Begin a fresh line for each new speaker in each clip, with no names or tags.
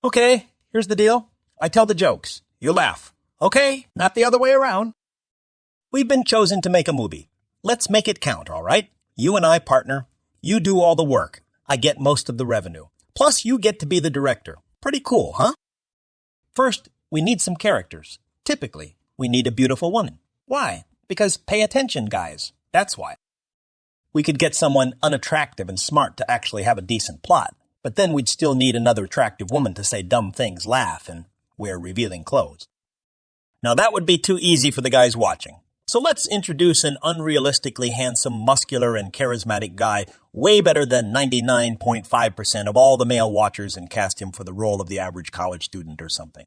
Okay, here's the deal. I tell the jokes. You laugh. Okay, not the other way around. We've been chosen to make a movie. Let's make it count, all right? You and I partner. You do all the work. I get most of the revenue. Plus, you get to be the director. Pretty cool, huh? First, we need some characters. Typically, we need a beautiful woman. Why? Because pay attention, guys. That's why. We could get someone unattractive and smart to actually have a decent plot, but then we'd still need another attractive woman to say dumb things, laugh, and wear revealing clothes. Now that would be too easy for the guys watching. So let's introduce an unrealistically handsome, muscular, and charismatic guy way better than 99.5% of all the male watchers and cast him for the role of the average college student or something.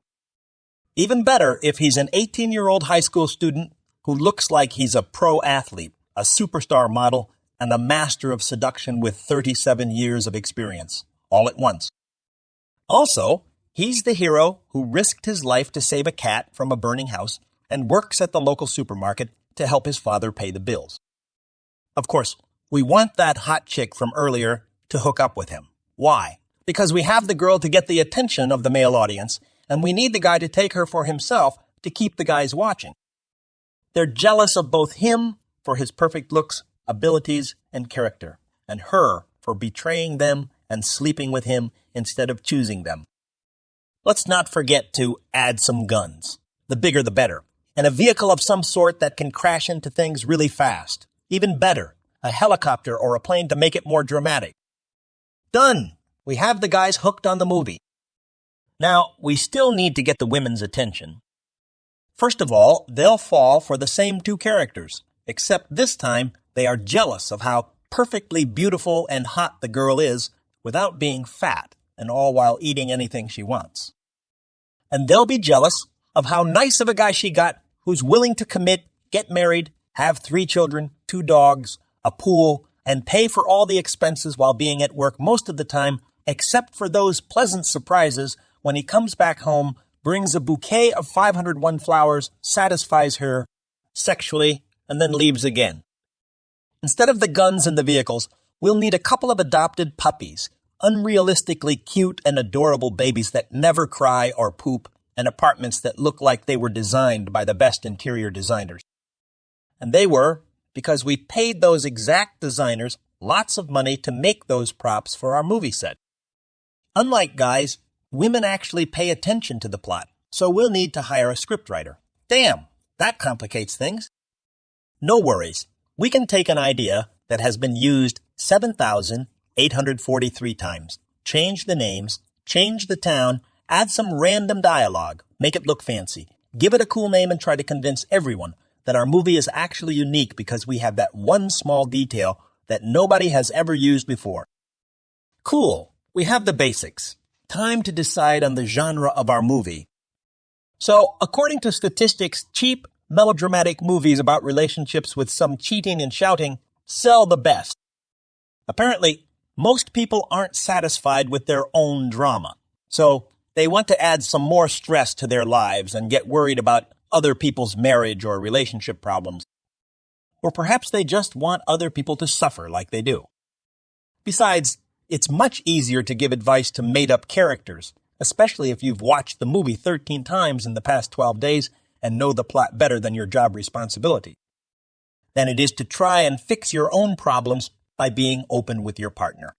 Even better if he's an 18-year-old high school student who looks like he's a pro athlete, a superstar model, and a master of seduction with 37 years of experience, all at once. Also, he's the hero who risked his life to save a cat from a burning house and works at the local supermarket to help his father pay the bills. Of course, we want that hot chick from earlier to hook up with him. Why? Because we have the girl to get the attention of the male audience, and we need the guy to take her for himself to keep the guys watching. They're jealous of both him for his perfect looks, abilities, and character, and her for betraying them and sleeping with him instead of choosing them. Let's not forget to add some guns. The bigger the better. And a vehicle of some sort that can crash into things really fast. Even better, a helicopter or a plane to make it more dramatic. Done! We have the guys hooked on the movie. Now, we still need to get the women's attention. First of all, they'll fall for the same two characters, except this time they are jealous of how perfectly beautiful and hot the girl is without being fat, and all while eating anything she wants. And they'll be jealous of how nice of a guy she got who's willing to commit, get married, have 3 children, 2 dogs, a pool, and pay for all the expenses while being at work most of the time, except for those pleasant surprises when he comes back home, brings a bouquet of 501 flowers, satisfies her sexually, and then leaves again. Instead of the guns and the vehicles, we'll need a couple of adopted puppies, unrealistically cute and adorable babies that never cry or poop, and apartments that look like they were designed by the best interior designers. And they were because we paid those exact designers lots of money to make those props for our movie set. Unlike guys, women actually pay attention to the plot, so we'll need to hire a scriptwriter. Damn, that complicates things. No worries. We can take an idea that has been used 7,843 times, change the names, change the town, add some random dialogue, make it look fancy, give it a cool name, and try to convince everyone that our movie is actually unique because we have that one small detail that nobody has ever used before. Cool. We have the basics. Time to decide on the genre of our movie. So, according to statistics, cheap, melodramatic movies about relationships with some cheating and shouting sell the best. Apparently, most people aren't satisfied with their own drama. So, they want to add some more stress to their lives and get worried about other people's marriage or relationship problems. Or perhaps they just want other people to suffer like they do. Besides, it's much easier to give advice to made-up characters, especially if you've watched the movie 13 times in the past 12 days and know the plot better than your job responsibility, than it is to try and fix your own problems by being open with your partner.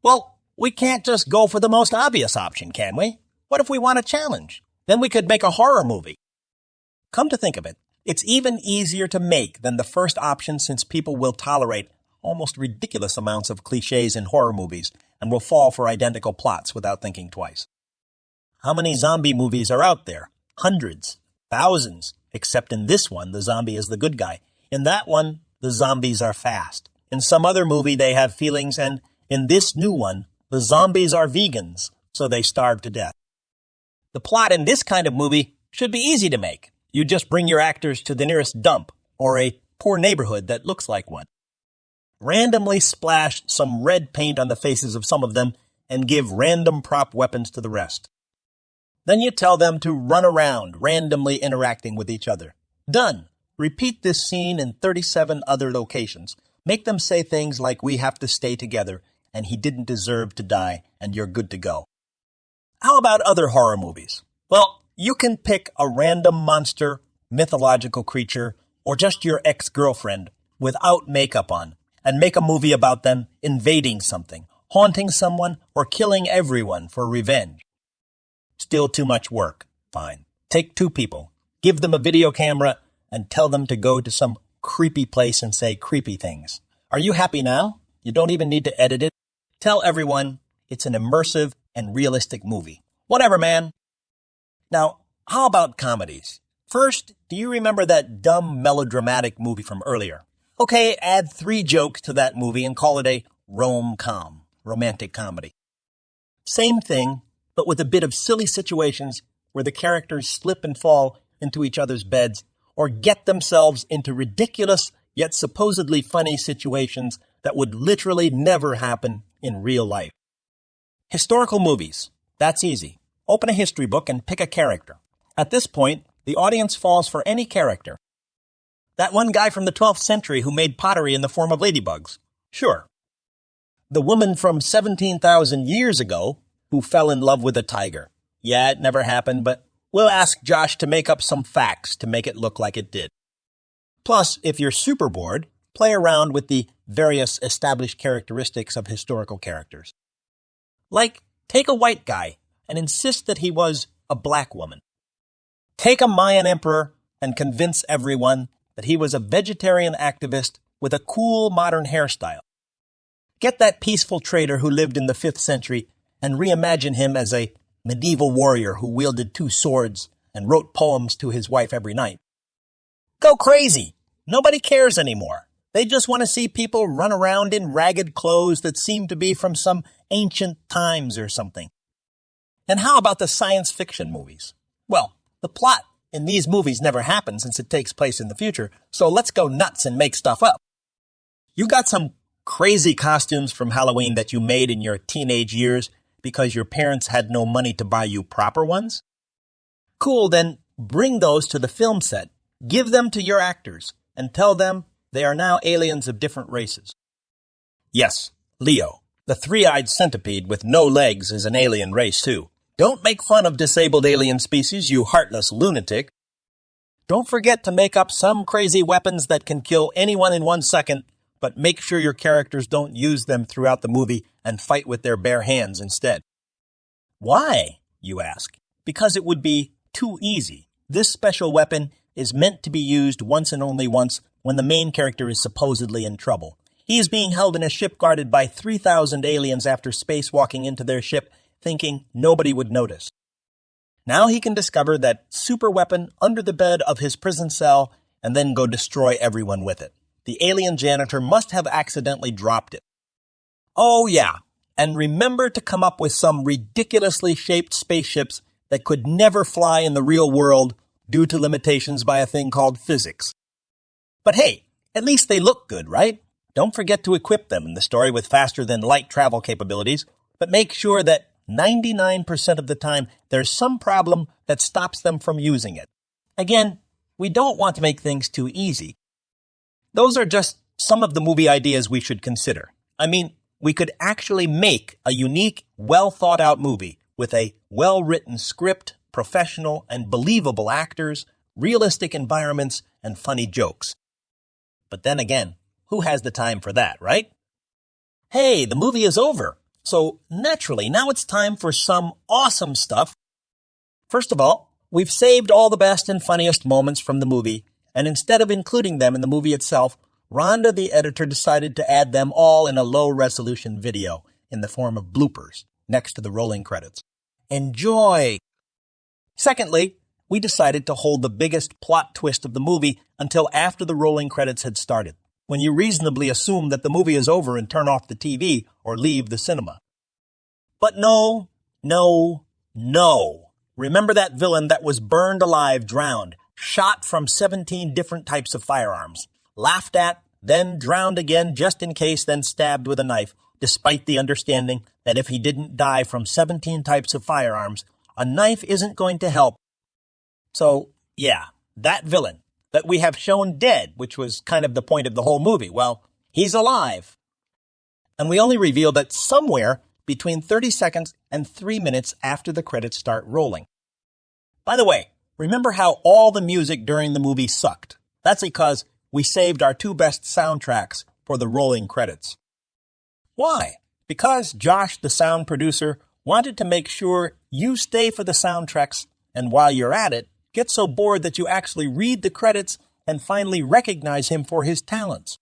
Well, we can't just go for the most obvious option, can we? What if we want a challenge? Then we could make a horror movie. Come to think of it, it's even easier to make than the first option since people will tolerate almost ridiculous amounts of clichés in horror movies and will fall for identical plots without thinking twice. How many zombie movies are out there? Hundreds, thousands, except in this one, the zombie is the good guy. In that one, the zombies are fast. In some other movie, they have feelings, and in this new one, the zombies are vegans, so they starve to death. The plot in this kind of movie should be easy to make. You just bring your actors to the nearest dump or a poor neighborhood that looks like one. Randomly splash some red paint on the faces of some of them and give random prop weapons to the rest. Then you tell them to run around, randomly interacting with each other. Done. Repeat this scene in 37 other locations. Make them say things like, "We have to stay together," and "He didn't deserve to die," and you're good to go. How about other horror movies? Well, you can pick a random monster, mythological creature, or just your ex-girlfriend without makeup on and make a movie about them invading something, haunting someone, or killing everyone for revenge. Still too much work. Fine. Take two people, give them a video camera, and tell them to go to some creepy place and say creepy things. Are you happy now? You don't even need to edit it. Tell everyone it's an immersive and realistic movie. Whatever, man. Now, how about comedies? First, do you remember that dumb melodramatic movie from earlier? Okay, add 3 jokes to that movie and call it a rom-com, romantic comedy. Same thing, but with a bit of silly situations where the characters slip and fall into each other's beds or get themselves into ridiculous yet supposedly funny situations that would literally never happen in real life. Historical movies. That's easy. Open a history book and pick a character. At this point, the audience falls for any character. That one guy from the 12th century who made pottery in the form of ladybugs. Sure. The woman from 17,000 years ago who fell in love with a tiger. Yeah, it never happened, but we'll ask Josh to make up some facts to make it look like it did. Plus, if you're super bored, play around with the various established characteristics of historical characters. Like, take a white guy and insist that he was a black woman. Take a Mayan emperor and convince everyone that he was a vegetarian activist with a cool modern hairstyle. Get that peaceful trader who lived in the 5th century and reimagine him as a medieval warrior who wielded 2 swords and wrote poems to his wife every night. Go crazy! Nobody cares anymore. They just want to see people run around in ragged clothes that seem to be from some ancient times or something. And how about the science fiction movies? Well, the plot in these movies never happens since it takes place in the future, so let's go nuts and make stuff up. You got some crazy costumes from Halloween that you made in your teenage years because your parents had no money to buy you proper ones? Cool, then bring those to the film set, give them to your actors, and tell them they are now aliens of different races. Yes, Leo, the 3-eyed centipede with no legs, is an alien race too. Don't make fun of disabled alien species, you heartless lunatic. Don't forget to make up some crazy weapons that can kill anyone in 1 second, but make sure your characters don't use them throughout the movie and fight with their bare hands instead. Why, you ask? Because it would be too easy. This special weapon is meant to be used once and only once when the main character is supposedly in trouble. He is being held in a ship guarded by 3,000 aliens after spacewalking into their ship, thinking nobody would notice. Now he can discover that super weapon under the bed of his prison cell and then go destroy everyone with it. The alien janitor must have accidentally dropped it. Oh yeah, and remember to come up with some ridiculously shaped spaceships that could never fly in the real world due to limitations by a thing called physics. But hey, at least they look good, right? Don't forget to equip them in the story with faster-than-light travel capabilities, but make sure that 99% of the time there's some problem that stops them from using it. Again, we don't want to make things too easy. Those are just some of the movie ideas we should consider. I mean, we could actually make a unique, well-thought-out movie with a well-written script, professional and believable actors, realistic environments, and funny jokes. But then again, who has the time for that, right? Hey, the movie is over. So naturally, now it's time for some awesome stuff. First of all, we've saved all the best and funniest moments from the movie, and instead of including them in the movie itself, Rhonda, the editor, decided to add them all in a low-resolution video in the form of bloopers next to the rolling credits. Enjoy! Secondly, we decided to hold the biggest plot twist of the movie until after the rolling credits had started, when you reasonably assume that the movie is over and turn off the TV or leave the cinema. But no. Remember that villain that was burned alive, drowned, shot from 17 different types of firearms, laughed at, then drowned again just in case, then stabbed with a knife, despite the understanding that if he didn't die from 17 types of firearms, a knife isn't going to help. So, yeah, that villain that we have shown dead, which was kind of the point of the whole movie. Well, he's alive. And we only reveal that somewhere between 30 seconds and 3 minutes after the credits start rolling. By the way, remember how all the music during the movie sucked? That's because we saved our 2 best soundtracks for the rolling credits. Why? Because Josh, the sound producer, wanted to make sure you stay for the soundtracks, and while you're at it, get so bored that you actually read the credits and finally recognize him for his talents.